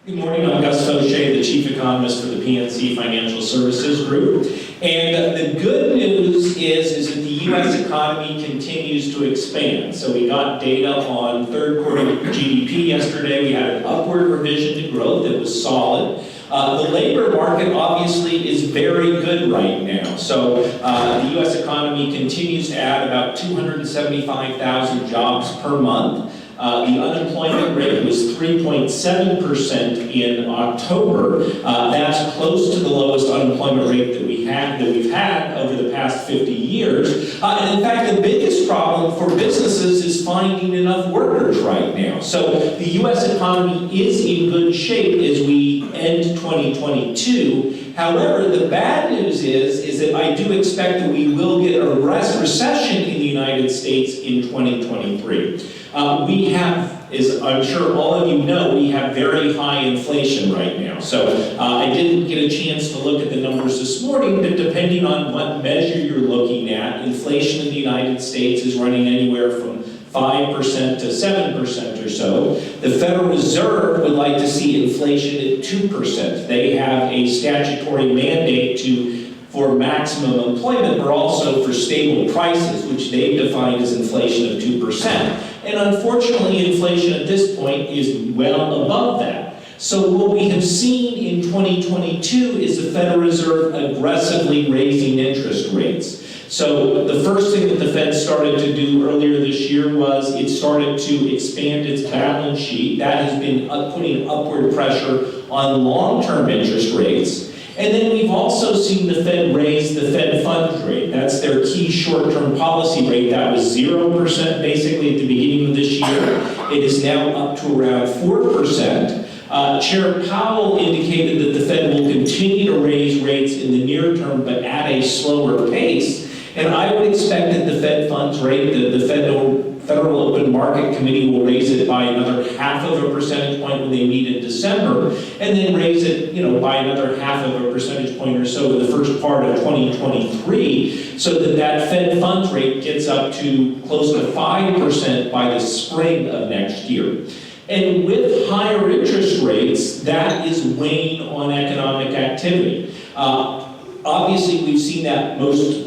Good morning, I'm Gus Fauché, the Chief Economist for the PNC Financial Services Group. And the good news is that the U.S. economy continues to expand. So we got data on third quarter GDP yesterday. We had an upward revision to growth that was solid. The labor market obviously is very good right now. So the U.S. economy continues to add about 275,000 jobs per month. The unemployment rate was 3.7% in October. That's close to the lowest unemployment rate that we've had over the past 50 years. And in fact, the biggest problem for businesses is finding enough workers right now. So the U.S. economy is in good shape as we end 2022. However, the bad news is that I do expect that we will get a recession in the United States in 2023. We have, as I'm sure all of you know, we have very high inflation right now. So I didn't get a chance to look at the numbers this morning, but depending on what measure you're looking at, inflation in the United States is running anywhere from 5% to 7% or so. The Federal Reserve would like to see inflation at 2%. They have a statutory mandate for maximum employment, but also for stable prices, which they've defined as inflation of 2%. And unfortunately, inflation at this point is well above that. So what we have seen in 2022 is the Federal Reserve aggressively raising interest rates. So the first thing that the Fed started to do earlier this year was it started to expand its balance sheet. That has been putting upward pressure on long-term interest rates. And then we've also seen the Fed raise the Fed funds rate. That's their key short-term policy rate. That was 0% basically at the beginning of this year. It is now up to around 4%. Chair Powell indicated that the Fed will continue to raise rates in the near term, but at a slower pace. And I would expect that the Fed funds rate, the Federal Open Market Committee will raise it by another 0.5 percentage point when they meet in December, and then raise it, by another 0.5 percentage point or so in the first part of 2023, so that Fed funds rate gets up to close to 5% by the spring of next year. And with higher interest rates, that is weighing on economic activity. Obviously, we've seen that most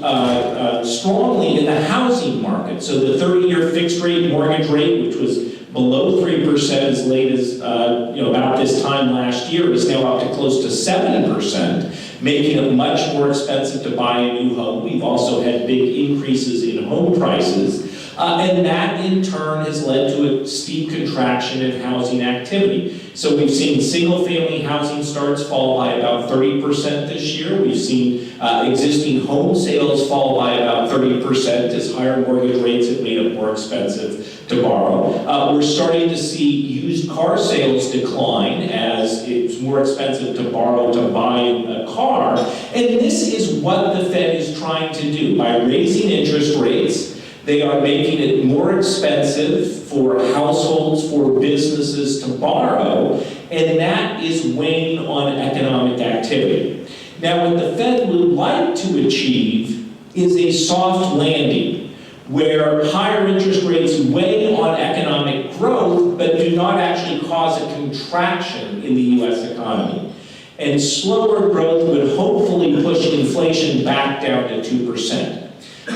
strongly in the housing market. So the 30-year fixed-rate mortgage rate, which was below 3% as late as about this time last year, is now up to close to 7%, making it much more expensive to buy a new home. We've also had big increases in home prices. And that, in turn, has led to a steep contraction in housing activity. So we've seen single-family housing starts fall by about 30% this year. We've seen existing home sales fall by about 30% as higher mortgage rates have made it more expensive to borrow. We're starting to see used car sales decline as it's more expensive to borrow to buy a car. And this is what the Fed is trying to do. By raising interest rates, they are making it more expensive for households, for businesses to borrow, and that is weighing on economic activity. Now, what the Fed would like to achieve is a soft landing, where higher interest rates weigh on economic growth, but do not actually cause a contraction in the U.S. economy. And slower growth would hopefully push inflation back down to 2%.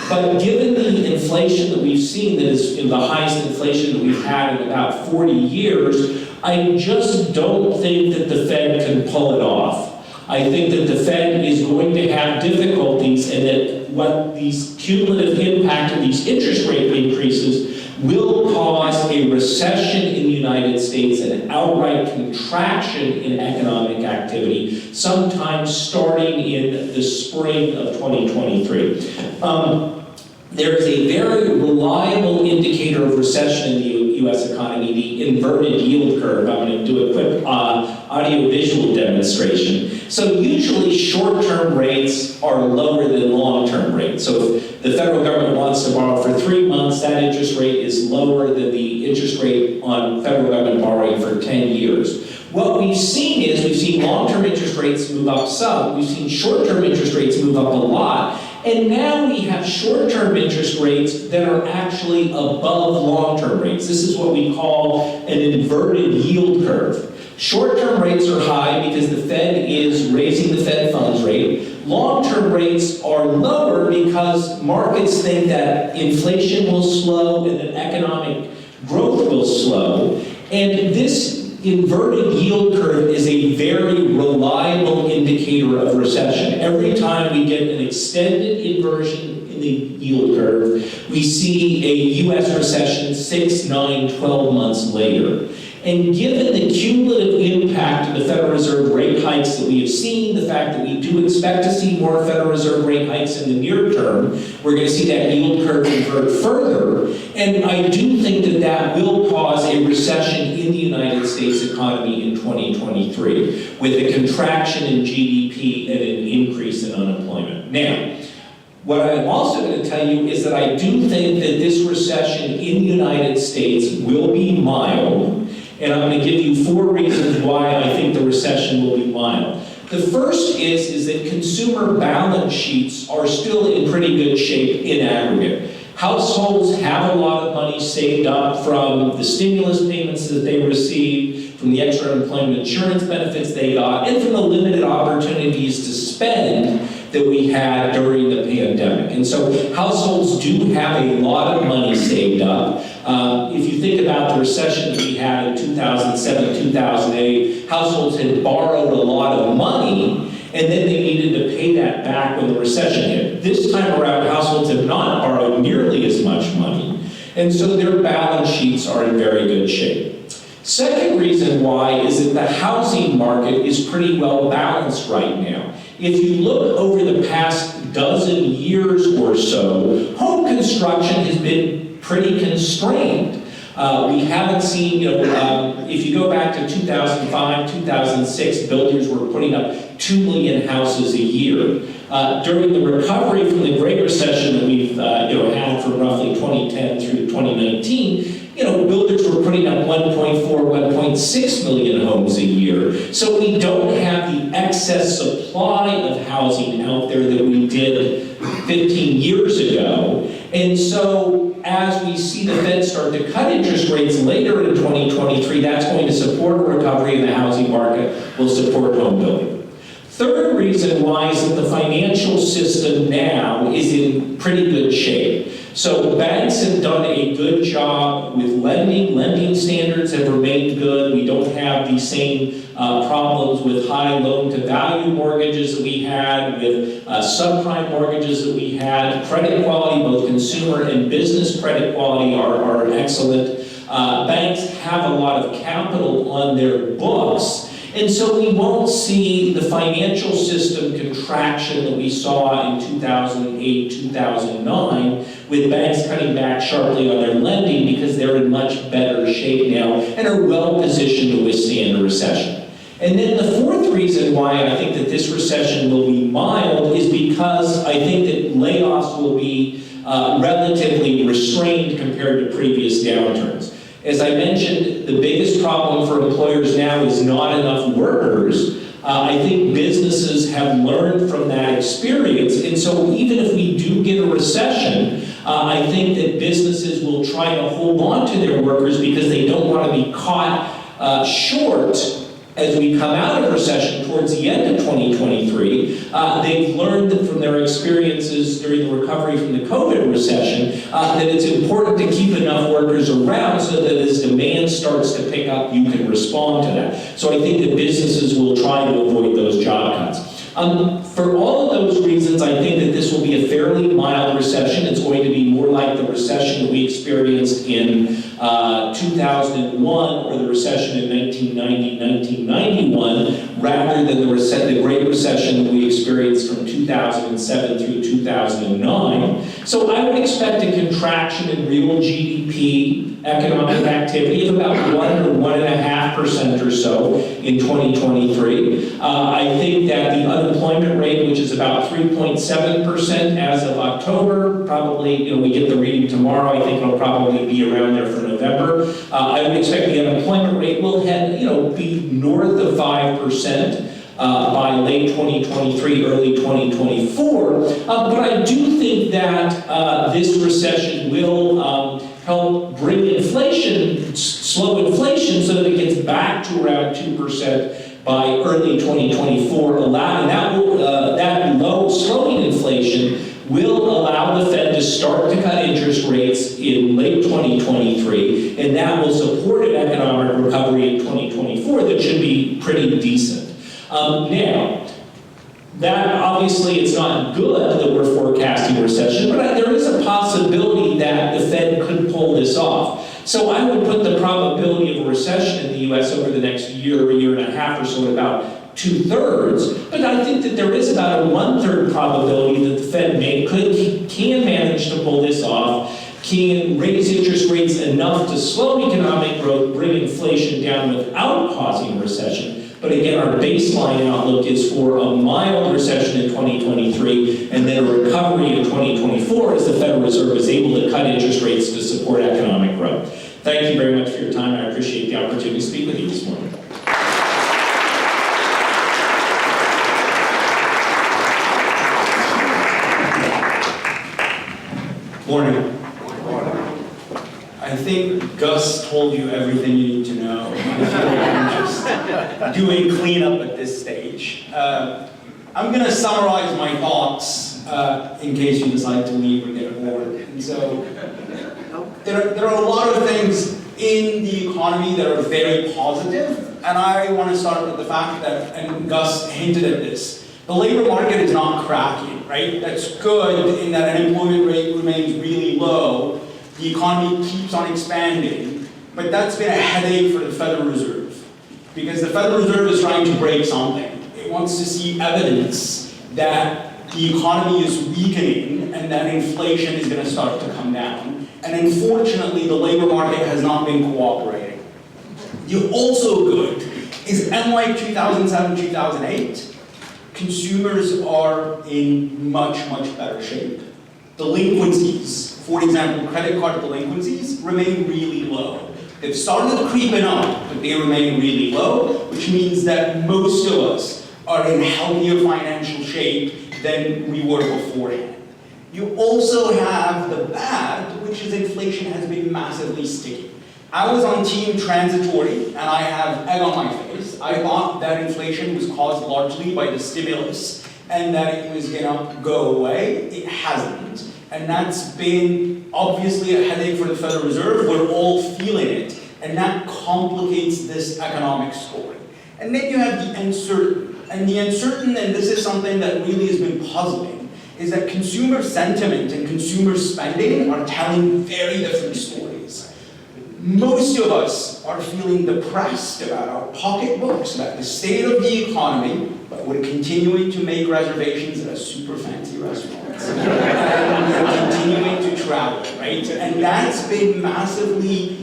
But given the inflation that we've seen, that is the highest inflation that we've had in about 40 years, I just don't think that the Fed can pull it off. I think that the Fed is going to have difficulties, and that what these cumulative impact of these interest rate increases will cause a recession in the United States, an outright contraction in economic activity, sometime starting in the spring of 2023. There is a very reliable indicator of recession in the U.S. economy, the inverted yield curve. I'm going to do a quick audio-visual demonstration. So usually short-term rates are lower than long-term rates. So if the federal government wants to borrow for 3 months, that interest rate is lower than the interest rate on federal government borrowing for 10 years. What we've seen is we've seen long-term interest rates move up some, we've seen short-term interest rates move up a lot, and now we have short-term interest rates that are actually above long-term rates. This is what we call an inverted yield curve. Short-term rates are high because the Fed is raising the Fed funds rate. Long-term rates are lower because markets think that inflation will slow and that economic growth will slow. And this inverted yield curve is a very reliable indicator of recession. Every time we get an extended inversion in the yield curve, we see a U.S. recession 6, 9, 12 months later. And given the cumulative impact of the Federal Reserve rate hikes that we have seen, the fact that we do expect to see more Federal Reserve rate hikes in the near term, we're going to see that yield curve invert further. And I do think that that will cause a recession in the United States economy in 2023, with a contraction in GDP and an increase in unemployment. Now, what I'm also going to tell you is that I do think that this recession in the United States will be mild. And I'm going to give you 4 reasons why I think the recession will be mild. The first is that consumer balance sheets are still in pretty good shape in aggregate. Households have a lot of money saved up from the stimulus payments that they received, from the extra unemployment insurance benefits they got, and from the limited opportunities to spend that we had during the pandemic. And so households do have a lot of money saved up. If you think about the recession that we had in 2007, 2008, households had borrowed a lot of money, and then they needed to pay that back when the recession hit. This time around, households have not borrowed nearly as much money, and so their balance sheets are in very good shape. Second reason why is that the housing market is pretty well balanced right now. If you look over the past dozen years or so, home construction has been pretty constrained. We haven't seen, if you go back to 2005, 2006, builders were putting up 2 million houses a year. During the recovery from the Great Recession that we've had from roughly 2010 through 2019, builders were putting up 1.4, 1.6 million homes a year. So we don't have the excess supply of housing out there that we did 15 years ago. And so as we see the Fed start to cut interest rates later in 2023, that's going to support a recovery in the housing market, will support home building. Third reason why is that the financial system now is in pretty good shape. So banks have done a good job with lending. Lending standards have remained good. We don't have the same problems with high loan-to-value mortgages that we had, with subprime mortgages that we had. Credit quality, both consumer and business credit quality are excellent. Banks have a lot of capital on their books. And so we won't see the financial system contraction that we saw in 2008, 2009, with banks cutting back sharply on their lending because they're in much better shape now and are well positioned to withstand a recession. And then the fourth reason why I think that this recession will be mild is because I think that layoffs will be relatively restrained compared to previous downturns. As I mentioned, the biggest problem for employers now is not enough workers. I think businesses have learned from that experience, and so even if we do get a recession, I think that businesses will try to hold on to their workers because they don't want to be caught short as we come out of recession towards the end of 2023. They've learned that from their experiences during the recovery from the COVID recession that it's important to keep enough workers around so that as demand starts to pick up, you can respond to that. So I think that businesses will try to avoid those job cuts. For all of those reasons, I think that this will be a fairly mild recession. It's going to be more like the recession that we experienced in 2001 or the recession in 1990, 1991, rather than the Great Recession that we experienced from 2007 through 2009. So I would expect a contraction in real GDP, economic activity of about 1 or 1.5% or so in 2023. I think that the unemployment rate, which is about 3.7% as of October, probably, we get the reading tomorrow, I think it'll probably be around there for November. I would expect the unemployment rate will be north of 5%. By late 2023, early 2024. But I do think that this recession will help bring inflation, slow inflation, so that it gets inflation back to around 2% by early 2024, and that low slowing inflation will allow the Fed to start to cut interest rates in late 2023, and that will support an economic recovery in 2024 that should be pretty decent. Now, that obviously it's not good that we're forecasting a recession, but there is a possibility that the Fed could pull this off. So I would put the probability of a recession in the US over the next year and a half or so at about 2/3, but I think that there is about a 1/3 probability that the Fed can manage to pull this off, can raise interest rates enough to slow economic growth, bring inflation down without causing a recession. But again, our baseline outlook is for a mild recession in 2023 and then a recovery in 2024 as the Federal Reserve is able to cut interest rates to support economic growth. Thank you very much for your time. I appreciate the opportunity to speak with you this morning. Morning. I think Gus told you everything you need to know. I'm just doing cleanup at this stage. I'm going to summarize my thoughts in case you decide to leave or get bored. And so there are a lot of things in the economy that are very positive, and I want to start with the fact that, and Gus hinted at this, the labor market is not cracking, right? That's good in that unemployment rate remains really low. The economy keeps on expanding, but that's been a headache for the Federal Reserve because the Federal Reserve is trying to break something. It wants to see evidence that the economy is weakening and that inflation is going to start to come down. And unfortunately, the labor market has not been cooperating. The also good is unlike 2007, 2008, consumers are in much, much better shape. Delinquencies, for example, credit card delinquencies, remain really low. They've started creeping up, but they remain really low, which means that most of us are in healthier financial shape than we were beforehand. You also have the bad, which is inflation has been massively sticky. I was on team transitory, and I have egg on my face. I thought that inflation was caused largely by the stimulus and that it was gonna go away. It hasn't. And that's been obviously a headache for the Federal Reserve. We're all feeling it. And that complicates this economic story. And then you have the uncertain. And the uncertain, and this is something that really has been puzzling, is that consumer sentiment and consumer spending are telling very different stories. Most of us are feeling depressed about our pocketbooks, about the state of the economy, but we're continuing to make reservations at a super fancy restaurant. And we're continuing to travel, right? And that's been massively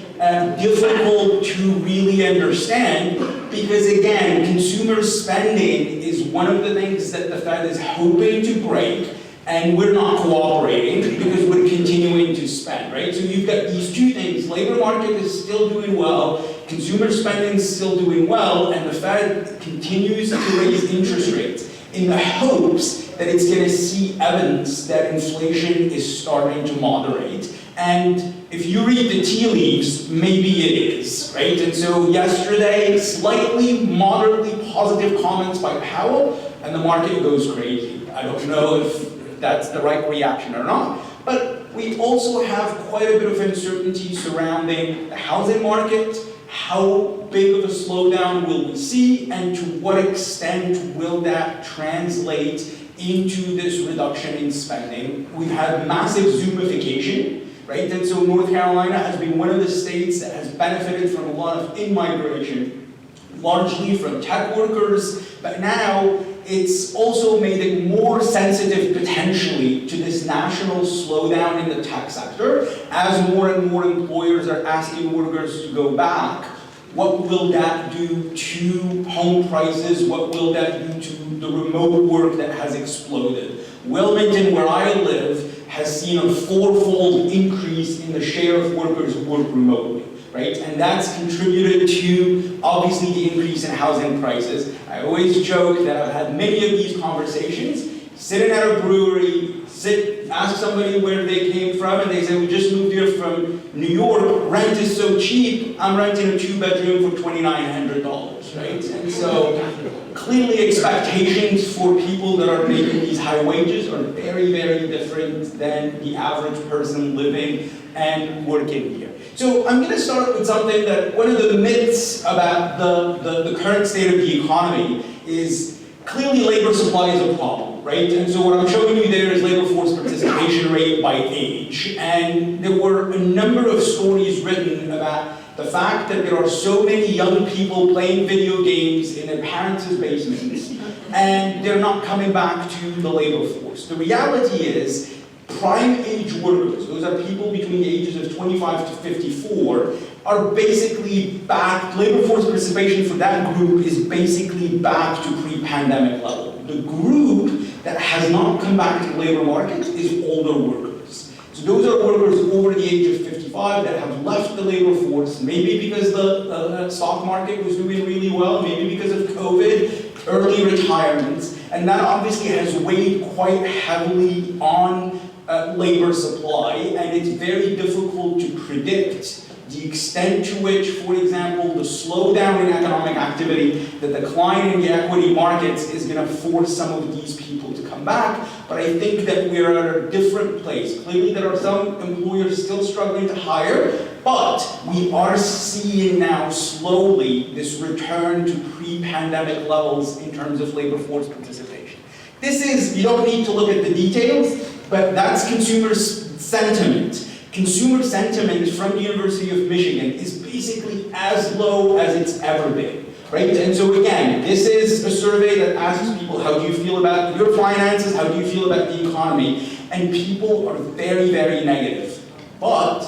difficult to really understand because, again, consumer spending is one of the things that the Fed is hoping to break, and we're not cooperating because we're continuing to spend, right? So you've got these two things. Labor market is still doing well, consumer spending is still doing well, and the Fed continues to raise interest rates in the hopes that it's going to see evidence that inflation is starting to moderate. And if you read the tea leaves, maybe it is, right? And so yesterday, slightly, moderately positive comments by Powell, and the market goes crazy. I don't know if that's the right reaction or not, but we also have quite a bit of uncertainty surrounding the housing market. How big of a slowdown will we see, and to what extent will that translate into this reduction in spending? We've had massive Zoomification, right? And so North Carolina has been one of the states that has benefited from a lot of in-migration, largely from tech workers, but now it's also made it more sensitive potentially to this national slowdown in the tech sector. As more and more employers are asking workers to go back, what will that do to home prices? What will that do to the remote work that has exploded? Wilmington, where I live, has seen a 4-fold increase in the share of workers who work remotely, right? And that's contributed to, obviously, the increase in housing prices. I always joke that I've had many of these conversations sitting at a brewery, ask somebody where they came from, and they say, we just moved here from New York, rent is so cheap, I'm renting a 2-bedroom for $2,900, right? And so, clearly expectations for people that are making these high wages are very, very different than the average person living and working here. So I'm going to start with something that one of the myths about the current state of the economy is clearly labor supply is a problem, right? And so what I'm showing you there is labor force participation rate by age. And there were a number of stories written about the fact that there are so many young people playing video games in their parents' basements, and they're not coming back to the labor force. The reality is, prime age workers, those are people between the ages of 25 to 54, are basically back, labor force participation for that group is basically back to pre-pandemic level. The group that has not come back to the labor market is older workers. So those are workers over the age of 55 that have left the labor force, maybe because the stock market was doing really well, maybe because of COVID, early retirements, and that obviously has weighed quite heavily on labor supply, and it's very difficult to predict the extent to which, for example, the slowdown in economic activity, the decline in the equity markets is going to force some of these people to come back. But I think that we're at a different place. Clearly, there are some employers still struggling to hire, but we are seeing now slowly this return to pre-pandemic levels in terms of labor force participation. This is, you don't need to look at the details, but that's consumer sentiment. Consumer sentiment from the University of Michigan is basically as low as it's ever been, right? And so again, this is a survey that asks people, how do you feel about your finances? How do you feel about the economy? And people are very, very negative. But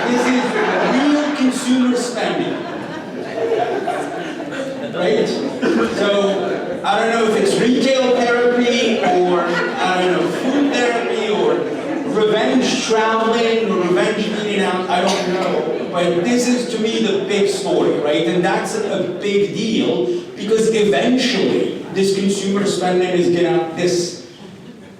this is real consumer spending, right? So I don't know if it's retail therapy or, I don't know, food therapy or revenge traveling or revenge eating out, I don't know. But this is, to me, the big story, right? And that's a big deal because eventually this consumer spending is gonna, this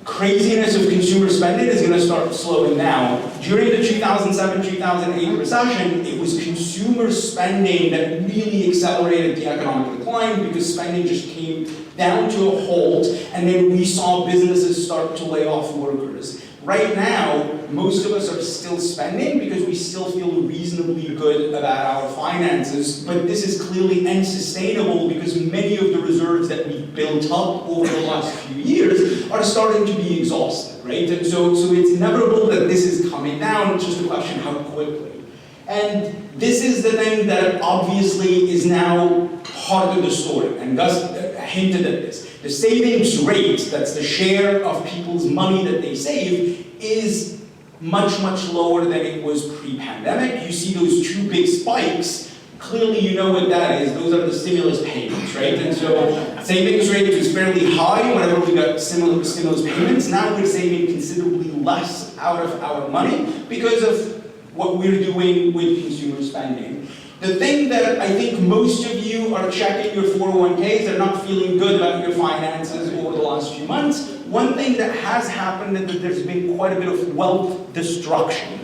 craziness of consumer spending is gonna start slowing down. During the 2007-2008 recession, it was consumer spending that really accelerated the economic decline because spending just came down to a halt, and then we saw businesses start to lay off workers. Right now, most of us are still spending because we still feel reasonably good about our finances, but this is clearly unsustainable because many of the reserves that we've built up over the last few years are starting to be exhausted, right? And so it's inevitable that this is coming down, it's just a question how quickly. And this is the thing that obviously is now part of the story, and Gus hinted at this. The savings rate, that's the share of people's money that they save, is much, much lower than it was pre-pandemic. You see those two big spikes. Clearly you know what that is. Those are the stimulus payments, right? And so savings rate was fairly high whenever we got stimulus payments. Now we're saving considerably less out of our money because of what we're doing with consumer spending. The thing that I think most of you are checking your 401ks, they're not feeling good about your finances over the last few months. One thing that has happened is that there's been quite a bit of wealth destruction.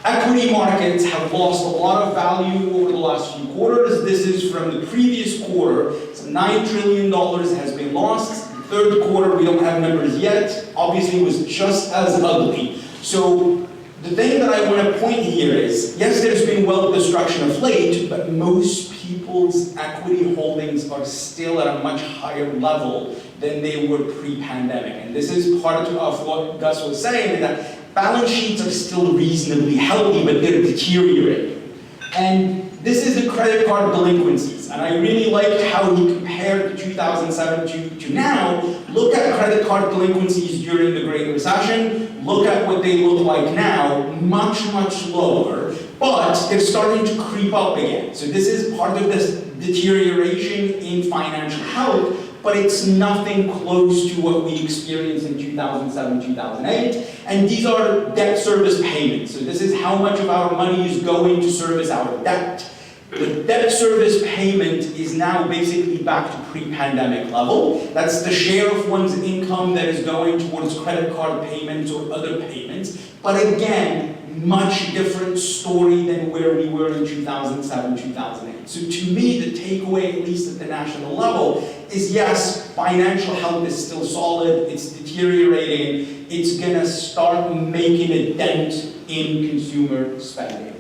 Equity markets have lost a lot of value over the last few quarters. This is from the previous quarter. So $9 trillion has been lost. Third quarter, we don't have numbers yet. Obviously, it was just as ugly. So the thing that I want to point here is, yes, there's been wealth destruction of late, but most people's equity holdings are still at a much higher level than they were pre-pandemic. And this is part of what Gus was saying, that balance sheets are still reasonably healthy, but they're deteriorating. And this is the credit card delinquencies. And I really liked how he compared 2007 to now. Look at credit card delinquencies during the Great Recession. Look at what they look like now, much, much lower. But they're starting to creep up again. So this is part of this deterioration in financial health, but it's nothing close to what we experienced in 2007, 2008. And these are debt service payments. So this is how much of our money is going to service our debt. The debt service payment is now basically back to pre-pandemic level. That's the share of one's income that is going towards credit card payments or other payments. But again, much different story than where we were in 2007, 2008. So to me, the takeaway, at least at the national level, is yes, financial health is still solid, it's deteriorating, it's gonna start making a dent in consumer spending.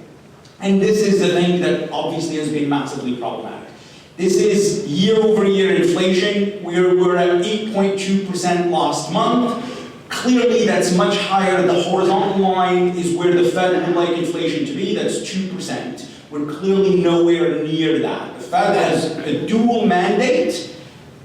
And this is the thing that obviously has been massively problematic. This is year-over-year inflation. We're at 8.2% last month. Clearly, that's much higher. The horizontal line is where the Fed would like inflation to be. That's 2%. We're clearly nowhere near that. The Fed has a dual mandate: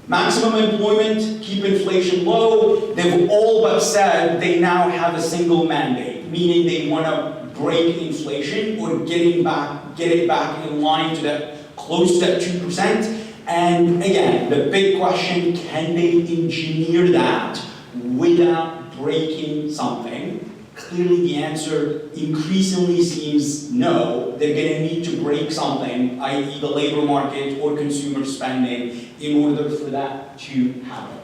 maximum employment, keep inflation low. They've all but said they now have a single mandate, meaning they want to break inflation or get it back in line to that, close to that 2%. And again, the big question: can they engineer that without breaking something? Clearly the answer increasingly seems no. They're going to need to break something, i.e. the labor market or consumer spending, in order for that to happen.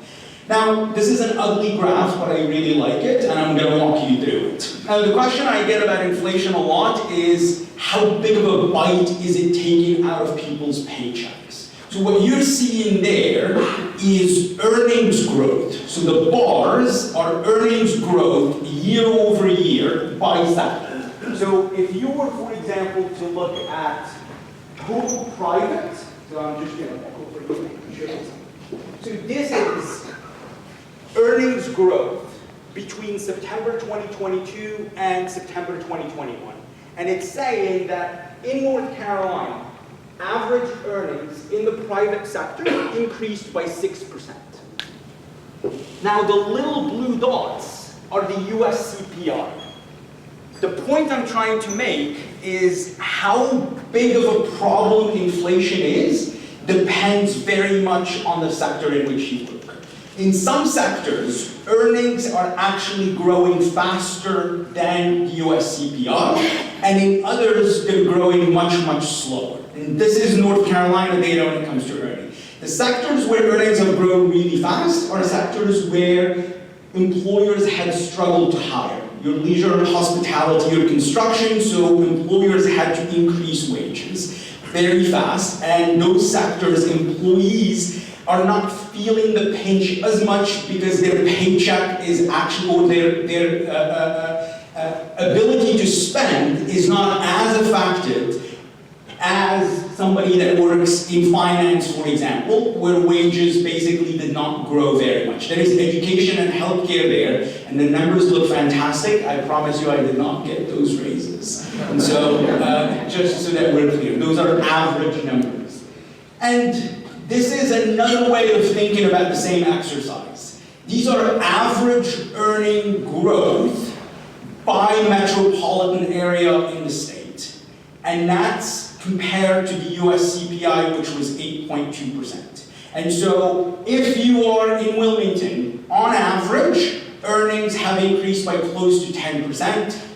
Now, this is an ugly graph, but I really like it, and I'm going to walk you through it. Now, the question I get about inflation a lot is, how big of a bite is it taking out of people's paychecks? So what you're seeing there is earnings growth. So the bars are earnings growth year over year by sector. So if you were, for example, to look at total private, so I'm just going to walk over here and show you something. So this is earnings growth between September 2022 and September 2021. And it's saying that in North Carolina, average earnings in the private sector increased by 6%. Now the little blue dots are the US CPI. The point I'm trying to make is how big of a problem inflation is depends very much on the sector in which you look. In some sectors, earnings are actually growing faster than the US CPI, and in others, they're growing much, much slower. And this is North Carolina data when it comes to earnings. The sectors where earnings have grown really fast are sectors where employers had struggled to hire. Your leisure and hospitality or construction, so employers had to increase wages very fast, and those sectors, employees are not feeling the pinch as much because their paycheck is actually, or their ability to spend is not as affected as somebody that works in finance, for example, where wages basically did not grow very much. There is education and healthcare there, and the numbers look fantastic. I promise you I did not get those raises. And so, just so that we're clear, those are average numbers. And this is another way of thinking about the same exercise. These are average earning growth by metropolitan area in the state. And that's compared to the US CPI, which was 8.2%. And so if you are in Wilmington, on average, earnings have increased by close to 10%.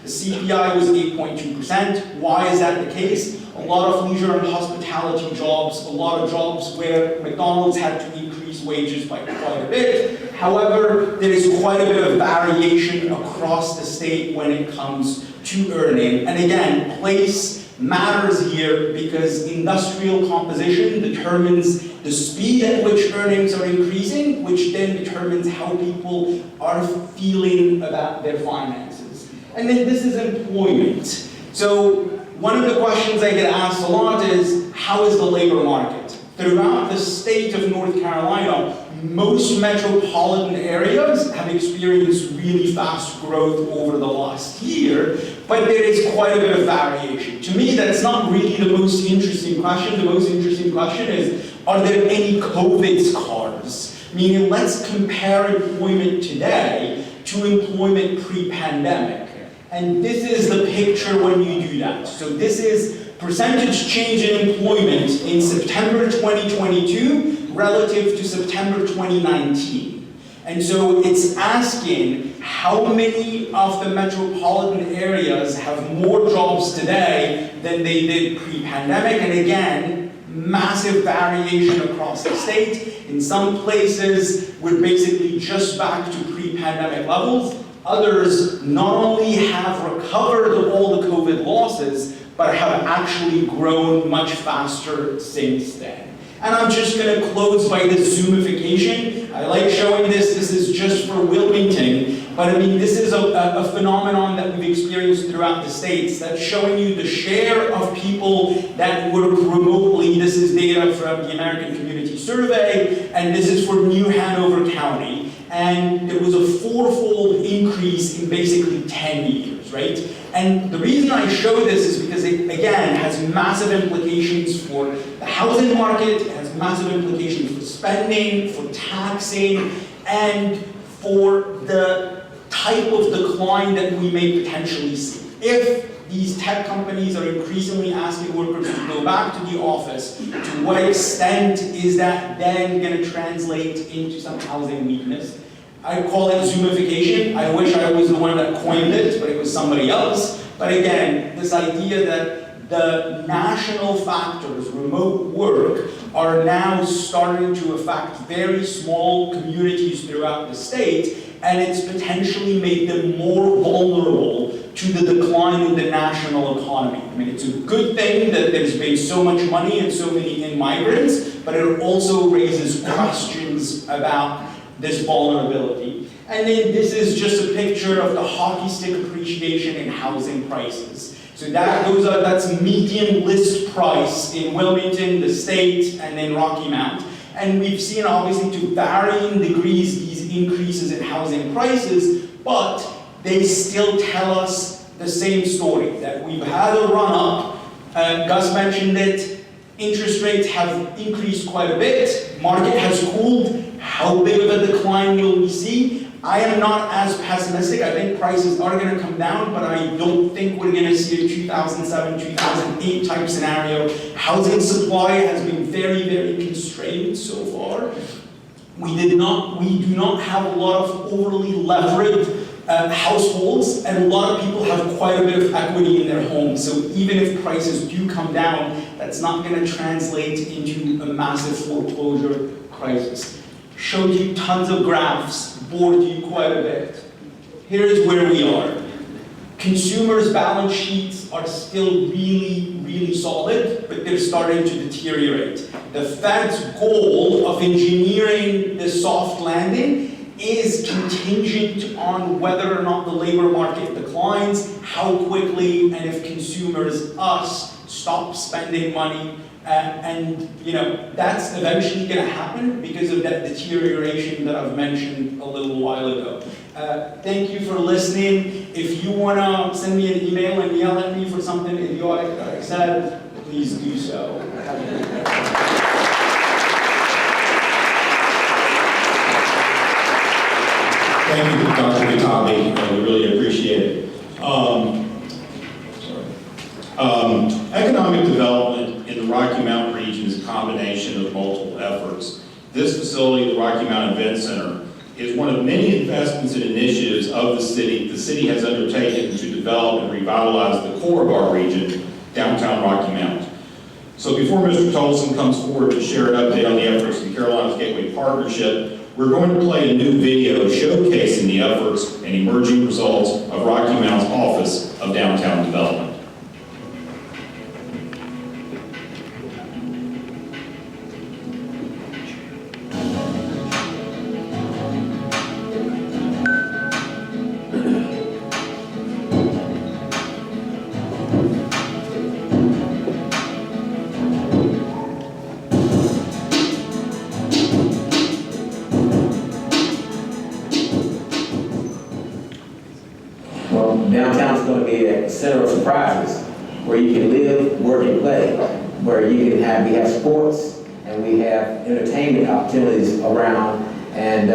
The CPI was 8.2%. Why is that the case? A lot of leisure and hospitality jobs, a lot of jobs where McDonald's had to increase wages by quite a bit. However, there is quite a bit of variation across the state when it comes to earning. And again, place matters here because industrial composition determines the speed at which earnings are increasing, which then determines how people are feeling about their finances. And then this is employment. So one of the questions I get asked a lot is, how is the labor market? Throughout the state of North Carolina, most metropolitan areas have experienced really fast growth over the last year, but there is quite a bit of variation. To me, that's not really the most interesting question. The most interesting question is, are there any COVID scars? Meaning, let's compare employment today to employment pre-pandemic. And this is the picture when you do that. So this is percentage change in employment in September 2022 relative to September 2019. And so it's asking how many of the metropolitan areas have more jobs today than they did pre-pandemic. And again, massive variation across the state. In some places, we're basically just back to pre-pandemic levels. Others not only have recovered all the COVID losses, but have actually grown much faster since then. And I'm just going to close by this zoomification. I like showing this. This is just for Wilmington. But I mean, this is a phenomenon that we've experienced throughout the states. That's showing you the share of people that work remotely. This is data from the American Community Survey, and this is for New Hanover County. And there was a fourfold increase in basically 10 years, right? And the reason I show this is because it, again, has massive implications for the housing market, it has massive implications for spending, for taxing, and for the type of decline that we may potentially see. If these tech companies are increasingly asking workers to go back to the office, to what extent is that then going to translate into some housing weakness? I call it zoomification. I wish I was the one that coined it, but it was somebody else. But again, this idea that the national factors, remote work, are now starting to affect very small communities throughout the state, and it's potentially made them more vulnerable to the decline in the national economy. I mean, it's a good thing that there's been so much money and so many immigrants, but it also raises questions about this vulnerability. And then this is just a picture of the hockey stick appreciation in housing prices. So that's median list price in Wilmington, the state, and then Rocky Mount. And we've seen obviously to varying degrees these increases in housing prices, but they still tell us the same story, that we've had a run up. Gus mentioned it, interest rates have increased quite a bit, market has cooled. How big of a decline will we see? I am not as pessimistic. I think prices are going to come down, but I don't think we're going to see a 2007, 2008 type scenario. Housing supply has been very, very constrained so far. We do not have a lot of overly leveraged households, and a lot of people have quite a bit of equity in their homes. So even if prices do come down, that's not going to translate into a massive foreclosure crisis. Showed you tons of graphs, bored you quite a bit. Here's where we are. Consumers' balance sheets are still really, really solid, but they're starting to deteriorate. The Fed's goal of engineering the soft landing is contingent on whether or not the labor market declines, how quickly, and if consumers, us, stop spending money. And that's eventually going to happen because of that deterioration that I've mentioned a little while ago. Thank you for listening. If you want to send me an email and yell at me for something idiotic that I said, please do so. Thank you, Dr. Katabi. We really appreciate it. Economic development in the Rocky Mountain region is a combination of multiple efforts. This facility, the Rocky Mountain Event Center, is one of many investments and initiatives of the city has undertaken to develop and revitalize the core of our region, downtown Rocky Mountain. So before Mr. Tolson comes forward to share an update on the efforts of the Carolinas Gateway Partnership, we're going to play a new video showcasing the efforts and emerging results of Rocky Mountain's Office of Downtown Development. Downtown's going to be a center of surprises where you can live, work, and play, where we have sports and we have entertainment opportunities around, and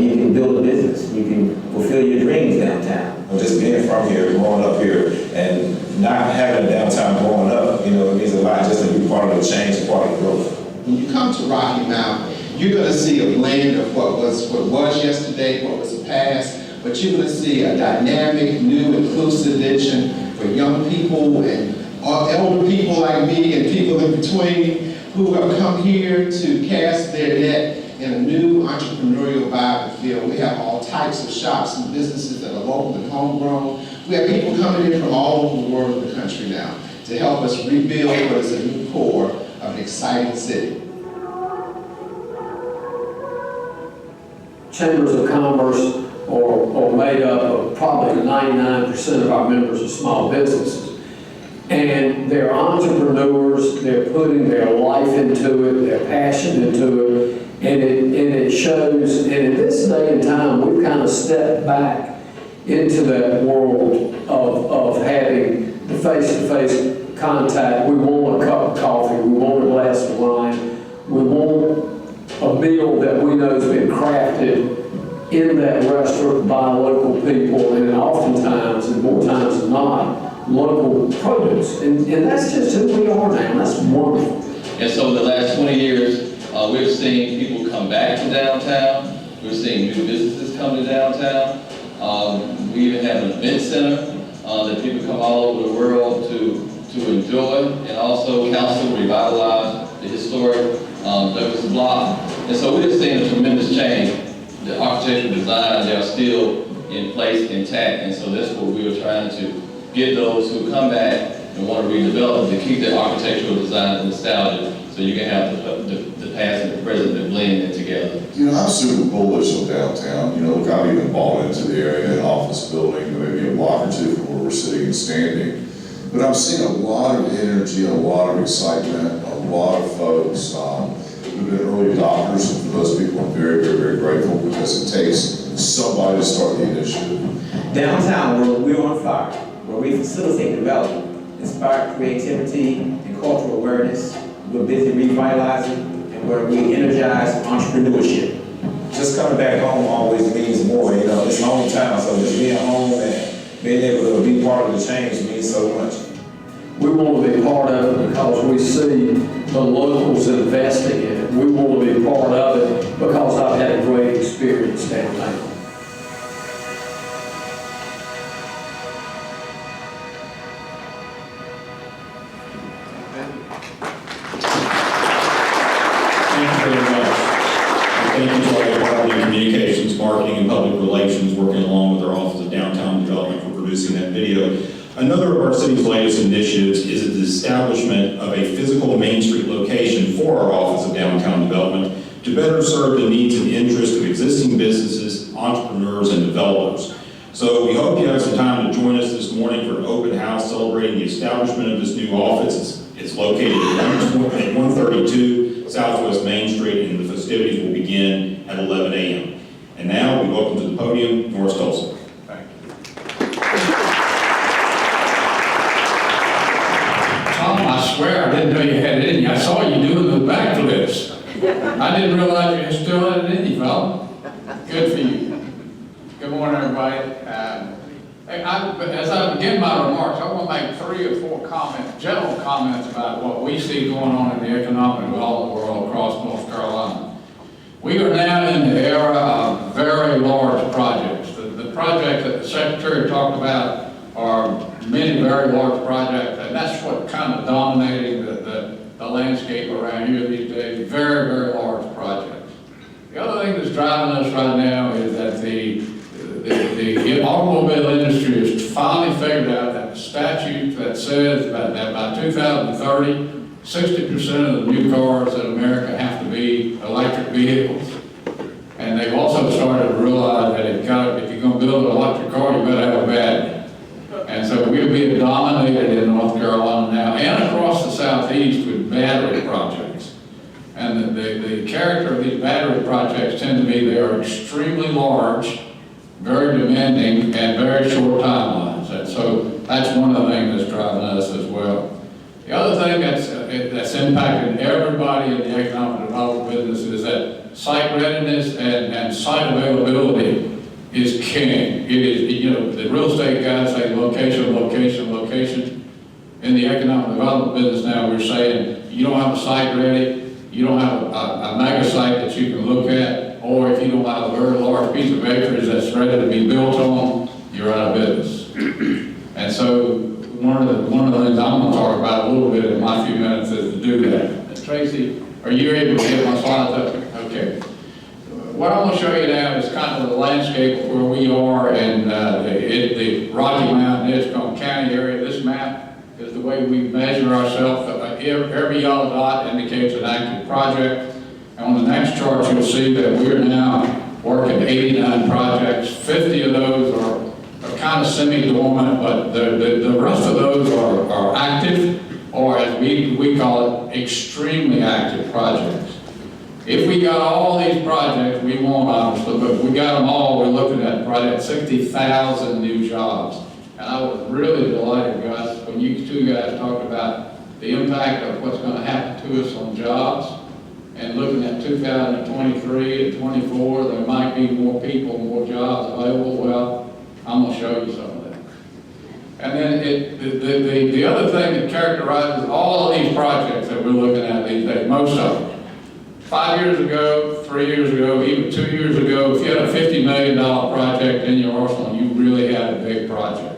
you can build a business. You can fulfill your dreams downtown. Well, just being from here, growing up here, and not having downtown growing up, it means a lot just to be part of the change, part of the growth. When you come to Rocky Mount, you're gonna see a blend of what was yesterday, what was the past, but you're gonna see a dynamic, new, inclusive vision for young people and elder people like me and people in between who have come here to cast their net in a new entrepreneurial vibrant field. We have all types of shops and businesses that are local and homegrown. We have people coming in from all over the world and the country now to help us rebuild what is a new core of an exciting city. Chambers of Commerce are made up of probably 99% of our members are small businesses. And they're entrepreneurs, they're putting their life into it, their passion into it, and it shows. And in this day and time, we've kind of stepped back into that world of having the face-to-face contact. We want a cup of coffee, we want a glass of wine, we want a meal that we know has been crafted in that restaurant by local people, and oftentimes, and more times than not, local produce. And that's just who we are now. That's wonderful. And so in the last 20 years, we've seen people come back to downtown. We're seeing new businesses come to downtown. We even have an event center that people come all over the world to enjoy, and also council revitalize the historic Douglas Block. And so we're just seeing a tremendous change. The architectural design, they are still in place, intact, and so that's what we were trying to get those who come back and want to redevelop to keep their architectural design and nostalgia, so you can have the past and the present that blend in together. You know, I'm super bullish on downtown. You know, look, I've even bought into the area, an office building, maybe a block or two from where we're sitting and standing. But I'm seeing a lot of energy, a lot of excitement, a lot of folks who've been early adopters, and for those people, I'm very, very, very grateful, because it takes somebody to start the initiative. Downtown, we're on fire, where we facilitate development, inspire creativity and cultural awareness. We're busy revitalizing, and where we energize entrepreneurship. Just coming back home always means more, you know, it's hometown, so just being home and being able to be part of the change means so much. We want to be part of it because we see the locals investing in it. We want to be part of it because I've had a great experience downtown. Thank you very much. And thank you to our Department of Communications, Marketing, and Public Relations, working along with our Office of Downtown Development for producing that video. Another of our city's latest initiatives is the establishment of a physical Main Street location for our Office of Downtown Development to better serve the needs and interests of existing businesses, entrepreneurs, and developers. So we hope you have some time to join us this morning for an open house celebrating the establishment of this new office. It's located at 132 Southwest Main Street, and the festivities will begin at 11 a.m. And now we welcome to the podium Norris Tolson. Tom, I swear I didn't know you had it in you. I saw you doing the backflips. I didn't realize you still had it in you, fella. Good for you. Good morning, everybody. As I begin my remarks, I want to make 3 or 4 comments, general comments about what we see going on in the economic development world across North Carolina. We are now in the era of very large projects. The projects that the Secretary talked about are many very large projects, and that's what kind of dominating the landscape around here these days, very, very large projects. The other thing that's driving us right now is that the automobile industry has finally figured out that the statute that says that by 2030, 60% of the new cars in America have to be electric vehicles. And they've also started to realize that if you're going to build an electric car, you better have a battery. And so we're being dominated in North Carolina now and across the southeast with battery projects. And the character of these battery projects tend to be they are extremely large, very demanding, and very short timelines. And so that's one of the things that's driving us as well. The other thing that's impacting everybody in the economic development business is that site readiness and site availability is king. It is, you know, the real estate guys say location, location, location. In the economic development business now, we're saying you don't have a site ready, you you don't have a mega site that you can look at, or if you don't have a very large piece of acreage that's ready to be built on, you're out of business. And so one of the things I'm going to talk about a little bit in my few minutes is to do that. Tracy, are you able to get my slides up? Okay. What I'm going to show you now is kind of the landscape of where we are in the Rocky Mountain, Edgecombe County area. This map is the way we measure ourselves. Every yellow dot indicates an active project. And on the next chart, you'll see that we're now working 89 projects. 50 of those are kind of semi-dormant, but the rest of those are active, or as we call it, extremely active projects. If we got all these projects, we won't obviously, but if we got them all, we're looking at probably 60,000 new jobs. And I was really delighted, Gus, when you two guys talked about the impact of what's going to happen to us on jobs. And looking at 2023 and 24, there might be more people, more jobs available. Well, I'm going to show you some of that. And then the other thing that characterizes all of these projects that we're looking at these days, most of them, 5 years ago, 3 years ago, even 2 years ago, if you had a $50 million project in your arsenal, you really had a big project.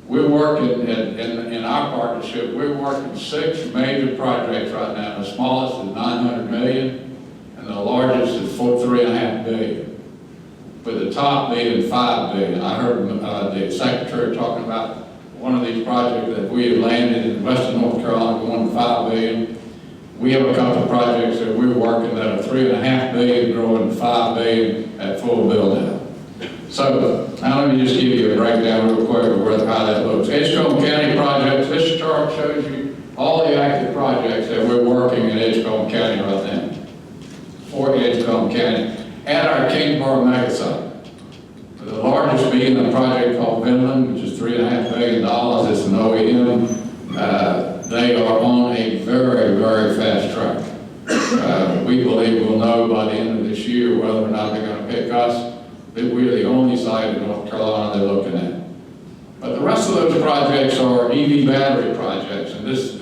We're working in our partnership, we're working 6 major projects right now. The smallest is 900 million, and the largest is $3.5 billion. With the top being 5 billion. I heard the secretary talking about one of these projects that we have landed in western North Carolina going to 5 billion. We have a couple of projects that we're working that are 3.5 billion growing to 5 billion at full build out. So now let me just give you a breakdown real quick of how that looks. Edgecombe County projects, this chart shows you all the active projects that we're working in Edgecombe County right now. For Edgecombe County at our Kingsborough mega site. The largest being a project called Vinland, which is $3.5 billion. It's an OEM. They are on a very, very fast track. We believe we'll know by the end of this year whether or not they're going to pick us. That we're the only site in North Carolina they're looking at. But the rest of those projects are EV battery projects, and this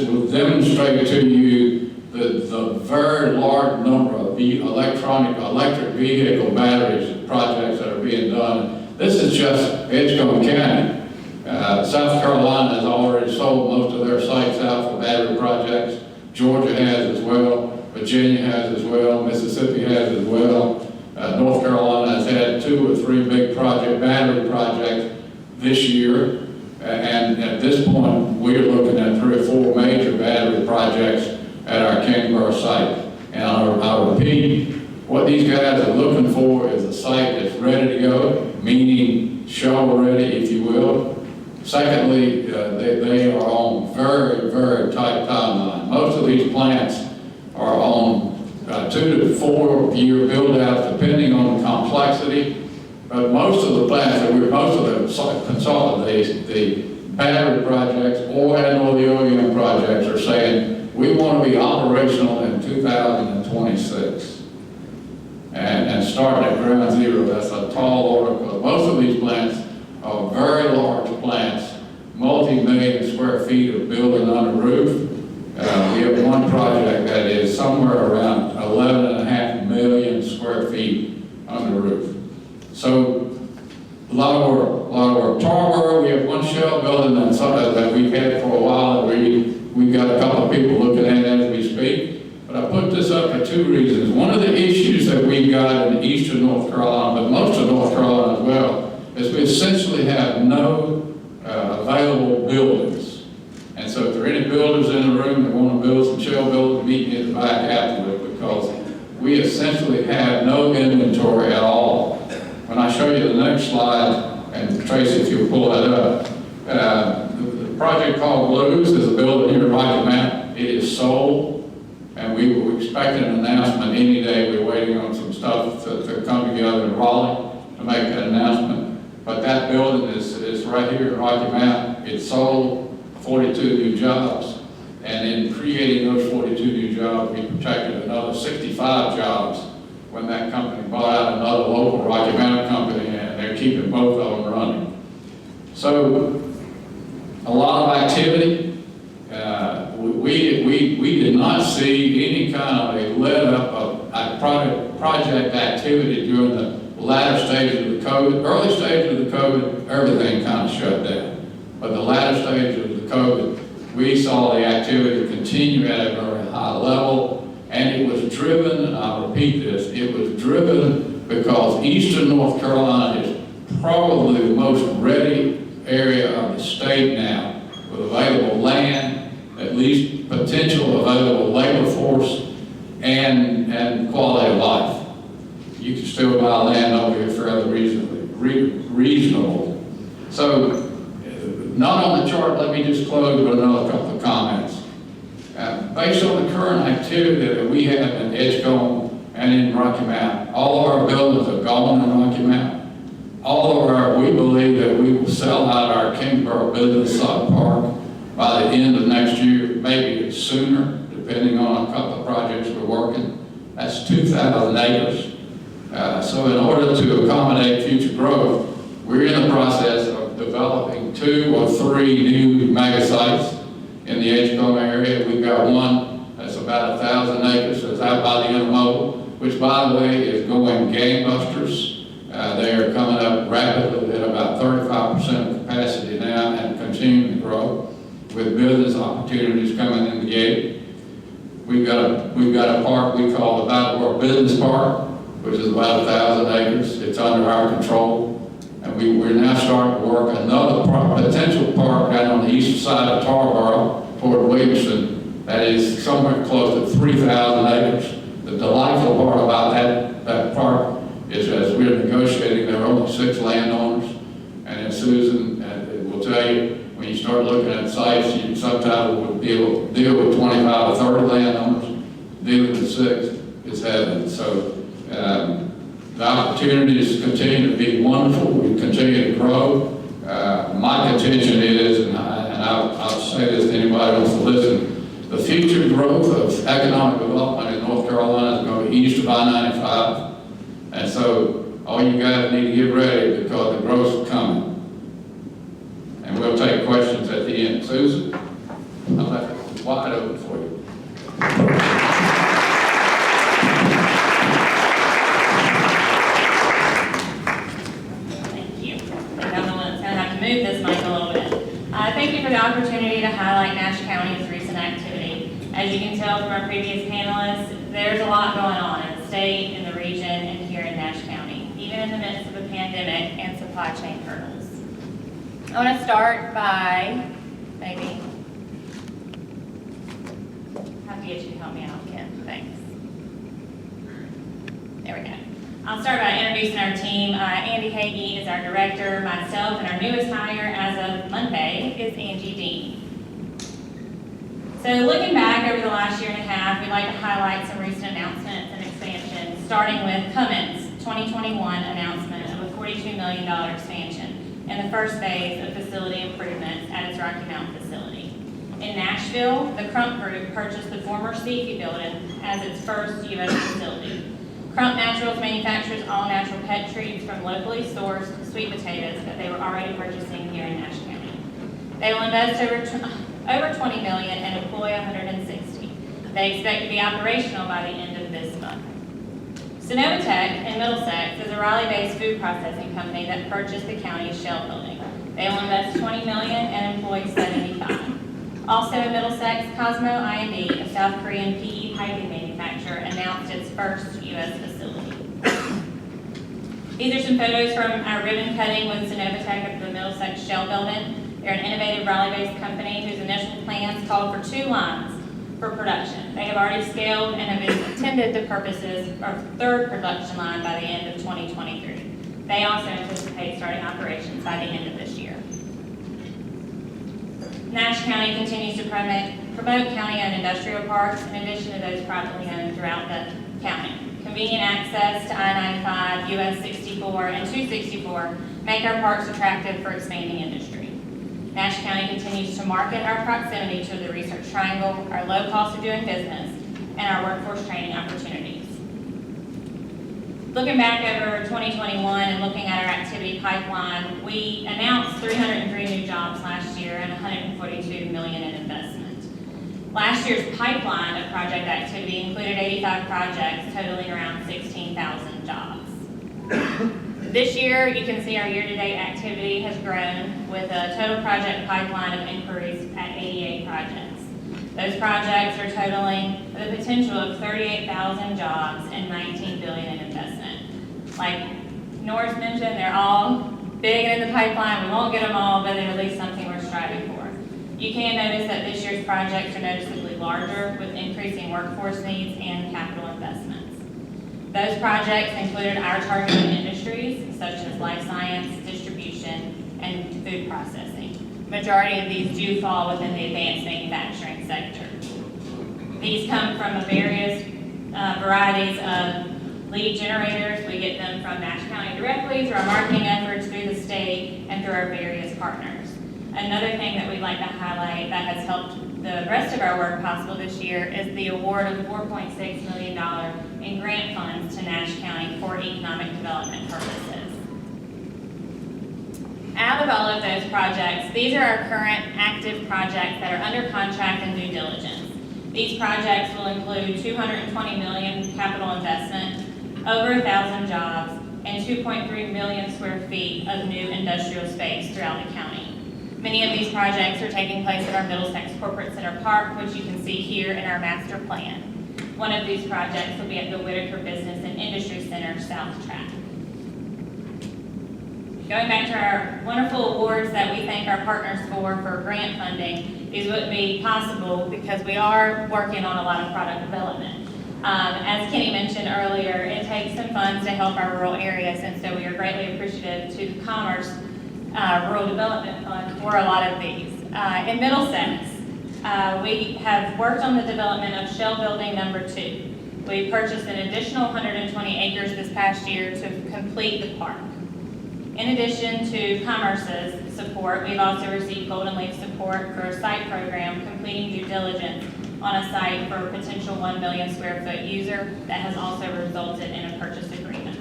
will demonstrate to you the very large number of electric vehicle batteries projects that are being done. This is just Edgecombe County. South Carolina has already sold most of their sites out for battery projects. Georgia has as well. Virginia has as well. Mississippi has as well. North Carolina has had 2 or 3 big battery projects this year. And at this point, we're looking at 3 or 4 major battery projects at our Kingsborough site. And I'll repeat, what these guys are looking for is a site that's ready to go, meaning shovel-ready, if you will. Secondly, they are on very, very tight timeline. Most of these plants are on 2 to 4 year build-outs, depending on the complexity. But most of the plants, most of the consultants, the battery projects or the OEM projects are saying, we want to be operational in 2026. And starting at ground zero, that's a tall order, because most of these plants are very large plants, multi-million square feet of building on a roof. We have one project that is somewhere around 11.5 million square feet on the roof. So a lot of work. Tarboro, we have one shell building that we've had for a while, and we've got a couple of people looking at it as we speak. But I put this up for 2 reasons. One of the issues that we've got in eastern North Carolina, but most of North Carolina as well, is we essentially have no available buildings. And so if there are any builders in the room that want to build some shell buildings, meet me at the back afterward, because we essentially have no inventory at all. When I show you the next slide, and Tracy, if you'll pull that up, the project called Blues is a building here in Rocky Mountain. It is sold, and we were expecting an announcement any day. We're waiting on some stuff to come together in Raleigh to make that announcement. But that building is right here in Rocky Mountain. It's sold, 42 new jobs. And in creating those 42 new jobs, we protected another 65 jobs when that company bought out another local Rocky Mountain company, and they're keeping both of them running. So, a lot of activity. We did not see any kind of a let-up of project activity during the latter stage of the COVID. Early stage of the COVID, everything kind of shut down. But the latter stage of the COVID, we saw the activity continue at a very high level, and it was driven, and I'll repeat this, it was driven because eastern North Carolina is probably the most ready area of the state now, with available land, at least potential available labor force, and quality of life. You can still buy land over here fairly reasonable. So, not on the chart, let me just close with another couple of comments. Based on the current activity that we have in Edgecombe and in Rocky Mount, all of our buildings are gone in Rocky Mount. We believe that we will sell out our Kingsborough Business Park by the end of next year, maybe sooner, depending on a couple of projects we're working. That's 2,000 acres. So in order to accommodate future growth, we're in the process of developing 2 or 3 new mega sites in the Edgecombe area. We've got one that's about 1,000 acres, that's out by the intermodal, which by the way is going gangbusters. They are coming up rapidly at about 35% of capacity now and continuing to grow with business opportunities coming in the gate. We've got a park we call the Battleboro Business Park, which is about 1,000 acres. It's under our control. And we're now starting to work another potential park down on the east side of Tarboro toward Williamson that is somewhere close to 3,000 acres. The delightful part about that park is as we're negotiating, there are only 6 landowners. And as Susan will tell you, when you start looking at sites, you sometimes will deal with 25 or 30 landowners. Dealing with 6 is heaven. So the opportunities continue to be wonderful. We continue to grow. My contention is, and I'll say this to anybody who wants to listen, the future growth of economic development in North Carolina is going to be east of I-95. And so all you guys need to get ready because the growth is coming. And we'll take questions at the end. Susan, I'll let it wide open for you. Thank you. I think I'm the one that's going to have to move this mic a little bit. Thank you for the opportunity to highlight Nash County's recent activity. As you can tell from our previous panelists, there's a lot going on in the state, in the region, and here in Nash County, even in the midst of a pandemic and supply chain hurdles. I want to start by, maybe, have to get you to help me out, Kim. Thanks. There we go. I'll start by introducing our team. Andy Hagee is our director. Myself and our newest hire as of Monday is Angie Dean. So looking back over the last year and a half, we'd like to highlight some recent announcements and expansions, starting with Cummins' 2021 announcement of a $42 million expansion in the first phase of facility improvements at its Rocky Mount facility. In Nashville, the Crump Group purchased the former Seafy building as its first U.S. facility. Crump Naturals manufactures all-natural pet treats from locally sourced sweet potatoes that they were already purchasing here in Nash County. They will invest over $20 million and employ 160. They expect to be operational by the end of this month. Sonovatech in Middlesex is a Raleigh-based food processing company that purchased the county's Shell building. They will invest $20 million and employ 75. Also in Middlesex, Cosmo I&D, a South Korean PE piping manufacturer, announced its first U.S. facility. These are some photos from our ribbon cutting with Sonovatech at the Middlesex Shell building. They're an innovative Raleigh-based company whose initial plans called for 2 lines for production. They have already scaled and have intended the purposes of a 3rd production line by the end of 2023. They also anticipate starting operations by the end of this year. Nash County continues to promote county-owned industrial parks in addition to those privately owned throughout the county. Convenient access to I-95, US 64, and 264 make our parks attractive for expanding industry. Nash County continues to market our proximity to the Research Triangle, our low cost of doing business, and our workforce training opportunities. Looking back over 2021 and looking at our activity pipeline, we announced 303 new jobs last year and $142 million in investment. Last year's pipeline of project activity included 85 projects totaling around 16,000 jobs. This year, you can see our year-to-date activity has grown with a total project pipeline of inquiries at 88 projects. Those projects are totaling the potential of 38,000 jobs and $19 billion in investment. Like Norris mentioned, they're all big and in the pipeline. We won't get them all, but they're at least something we're striving for. You can notice that this year's projects are noticeably larger with increasing workforce needs and capital investments. Those projects included our targeted industries such as life science, distribution, and food processing. Majority of these do fall within the advanced manufacturing sector. These come from various varieties of lead generators. We get them from Nash County directly through our marketing efforts, through the state, and through our various partners. Another thing that we'd like to highlight that has helped the rest of our work possible this year is the award of $4.6 million in grant funds to Nash County for economic development purposes. Out of all of those projects, these are our current active projects that are under contract and due diligence. These projects will include $220 million capital investment, over 1,000 jobs, and 2.3 million square feet of new industrial space throughout the county. Many of these projects are taking place at our Middlesex Corporate Center Park, which you can see here in our master plan. One of these projects will be at the Whitaker Business and Industry Center South Track. Going back to our wonderful awards that we thank our partners for grant funding, these wouldn't be possible because we are working on a lot of product development. As Kenny mentioned earlier, it takes some funds to help our rural areas, and so we are greatly appreciative to the Commerce Rural Development Fund for a lot of these. In Middlesex, we have worked on the development of Shell Building Number 2. We purchased an additional 120 acres this past year to complete the park. In addition to Commerce's support, we've also received Golden Leaf support for a site program completing due diligence on a site for a potential 1 million square foot user that has also resulted in a purchase agreement.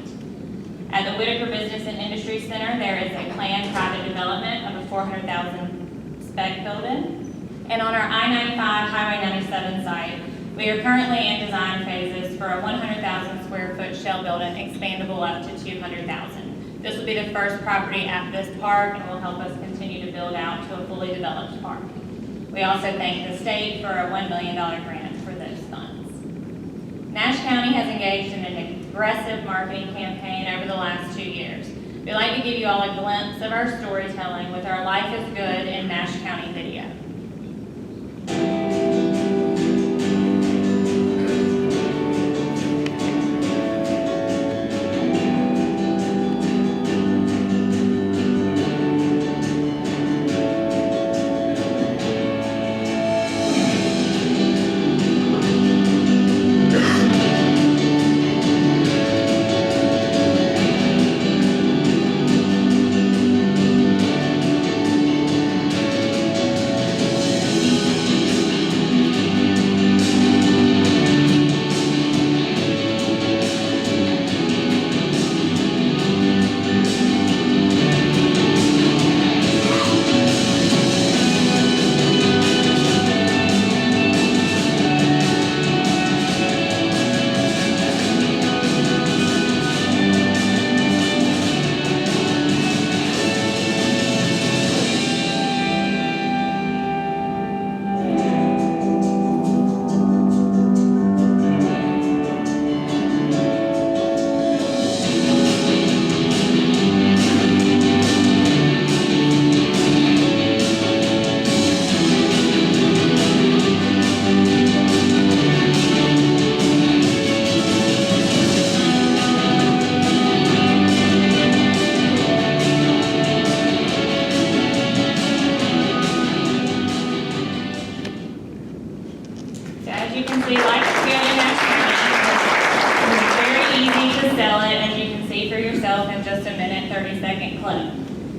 At the Whitaker Business and Industry Center, there is a planned private development of a 400,000 spec building. And on our I-95 Highway 97 site, we are currently in design phases for a 100,000 square foot shell building expandable up to 200,000. This will be the first property at this park and will help us continue to build out to a fully developed park. We also thank the state for a $1 million grant for those funds. Nash County has engaged in an aggressive marketing campaign over the last 2 years. We'd like to give you all a glimpse of our storytelling with our Life is Good in Nash County video.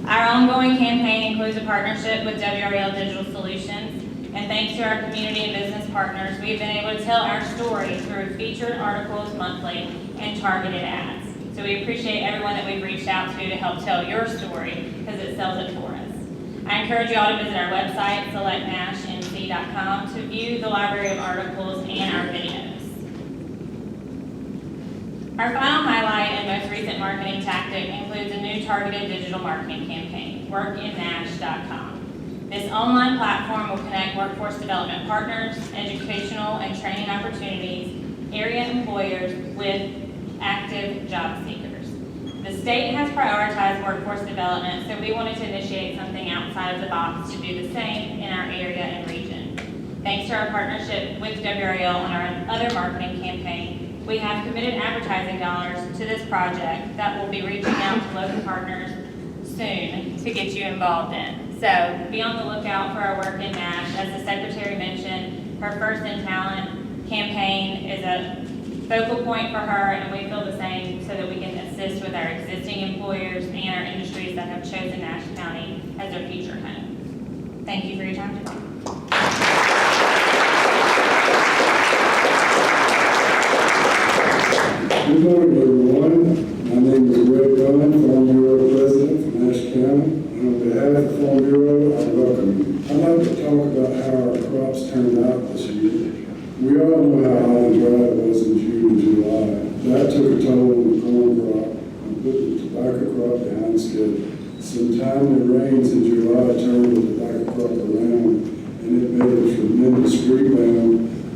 Our ongoing campaign includes a partnership with WRL Digital Solutions, and thanks to our community and business partners, we've been able to tell our story through featured articles monthly and targeted ads. So we appreciate everyone that we've reached out to help tell your story, because it sells it for us. I encourage you all to visit our website, selectnashnc.com, libraryofmississippi.com to view the library of articles and our videos. Our final highlight and most recent marketing tactic includes a new targeted digital marketing campaign, workinnash.com. This online platform will connect workforce development partners, educational and training opportunities, area employers with active job seekers. The state has prioritized workforce development, so we wanted to initiate something outside of the box to do the same in our area and region. Thanks to our partnership with WRL on our other marketing campaign, we have committed advertising dollars to this project that will be reaching out to local partners soon to get you involved in. So be on the lookout for our work in Nash. As the secretary mentioned, her First in Talent campaign is a focal point for her, and we feel the same so that we can assist with our existing employers and our industries that have chosen Nash County as their future home. Thank you for your time today. Good morning, everyone. My name is Greg Gunn, Farm Bureau President for Nash County. And on behalf of the Farm Bureau, I welcome you. I'd like to talk about how our crops turned out this year. We all know how hot and dry it was in June and July. That took a toll on the corn crop and put the tobacco crop behind schedule. Some timely rains in July turned the tobacco crop around, and it made a tremendous rebound,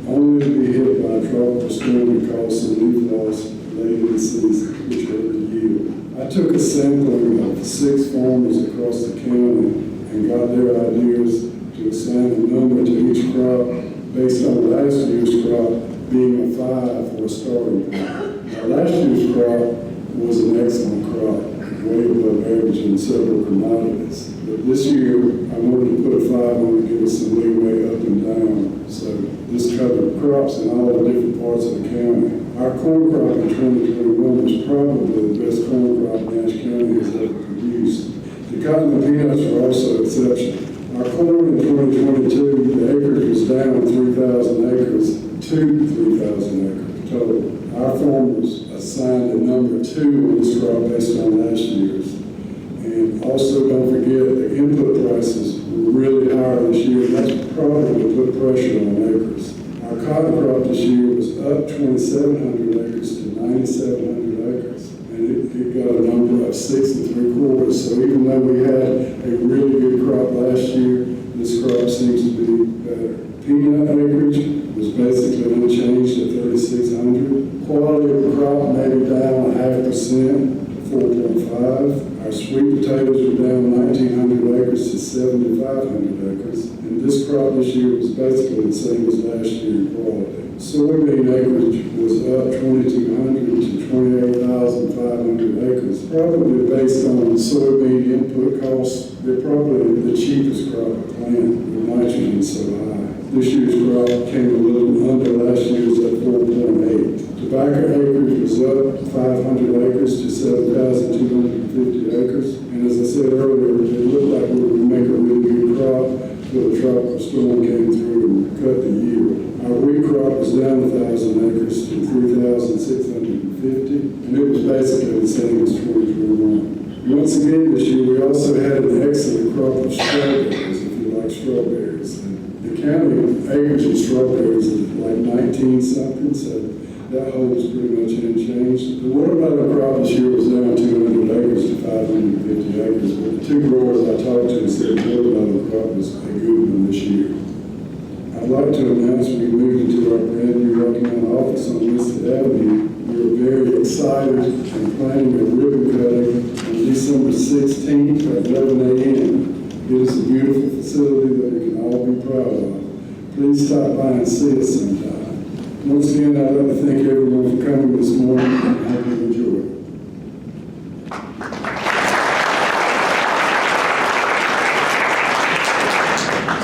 only to be hit by a tropical storm that caused some leaf loss late in the season, which hurt the yield. I took a sampling of 6 farmers across the county and got their ideas to assign a number to each crop based on last year's crop being a 5 for a starting point. Now, last year's crop was an excellent crop, way above average in several commodities. But this year, I wanted to put a 5 on to give us some leeway up and down. So this covered crops in all the different parts of the county. Our corn crop in 2021 was probably the best corn crop Nash County has ever produced. The cotton and peanuts were also exceptional. Our corn in 2022, the acreage was down 3,000 acres to 3,000 acres total. Our farmers assigned a number 2 on this crop based on last year's. And also don't forget the input prices were really higher this year, and that's probably put pressure on acres. Our cotton crop this year was up 2,700 acres to 9,700 acres. And it got a number of 6 3/4. So even though we had a really good crop last year, this crop seems to be better. Peanut acreage was basically unchanged at 3,600. Quality of the crop maybe down 0.5%, 4.5. Our sweet potatoes were down 1,900 acres to 7,500 acres. And this crop this year was basically the same as last year in quality. Soybean acreage was up 2,200 to 28,500 acres, probably based on soybean input costs. They're probably the cheapest crop to plant with nitrogen so high. This year's crop came a little under last year's at 4.8. Tobacco acreage was up 500 acres to 7,250 acres. And as I said earlier, it looked like we were going to make a really good crop until a tropical storm came through and cut the yield. Our wheat crop was down 1,000 acres to 3,650, and it was basically the same as 2021. Once again this year, we also had an excellent crop of strawberries, if you like strawberries. And the county acreage of strawberries is like 19 something, so that holds pretty much unchanged. The watermelon crop this year was down 200 acres to 550 acres, but the 2 growers I talked to said the watermelon crop was a good one this year. I'd like to announce we moved into our brand new Rocky Mountain office on Listed Avenue. We are very excited and planning a ribbon cutting on December 16th at 11 a.m. It is a beautiful facility that we can all be proud of. Please stop by and see us sometime. Once again, I'd like to thank everyone for coming this morning, and I hope you enjoy it.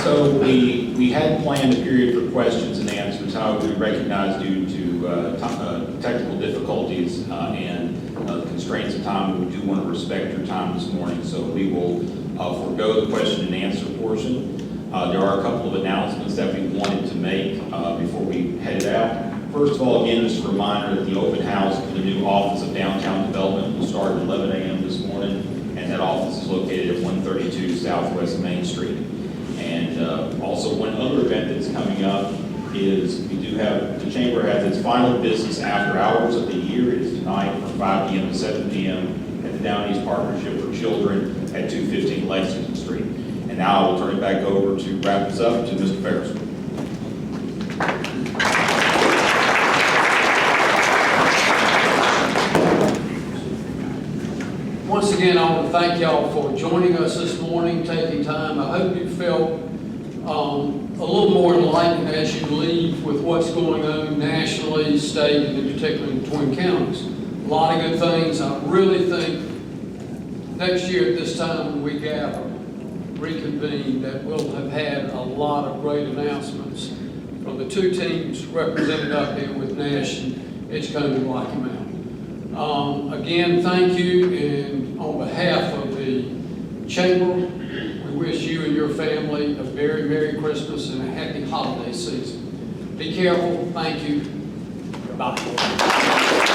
So we had planned a period for questions and answers. However, we recognize due to technical difficulties and the constraints of time, we do want to respect your time this morning. So we will forego the question and answer portion. There are a couple of announcements that we wanted to make before we headed out. First of all, again, just a reminder that the open house for the new Office of Downtown Development will start at 11 a.m. this morning, and that office is located at 132 Southwest Main Street. And also one other event that's coming up is we do have, the Chamber has its final business after hours of the year. It is tonight from 5 p.m. to 7 p.m. at the Down East Partnership for Children at 215 Lexington Street. And now I will turn it back over to wrap this up to Mr. Ferris. Once again, I want to thank y'all for joining us this morning, taking time. I hope you felt a little more enlightened as you leave with what's going on nationally, state, and in particular in Twin Counties. A lot of good things. I really think next year at this time when we gather, reconvene, that we'll have had a lot of great announcements from the two teams represented up here with Nash and Edgecombe and Rocky Mountain. Again, thank you, and on behalf of the Chamber, we wish you and your family a very Merry Christmas and a happy holiday season. Be careful. Thank you. Bye.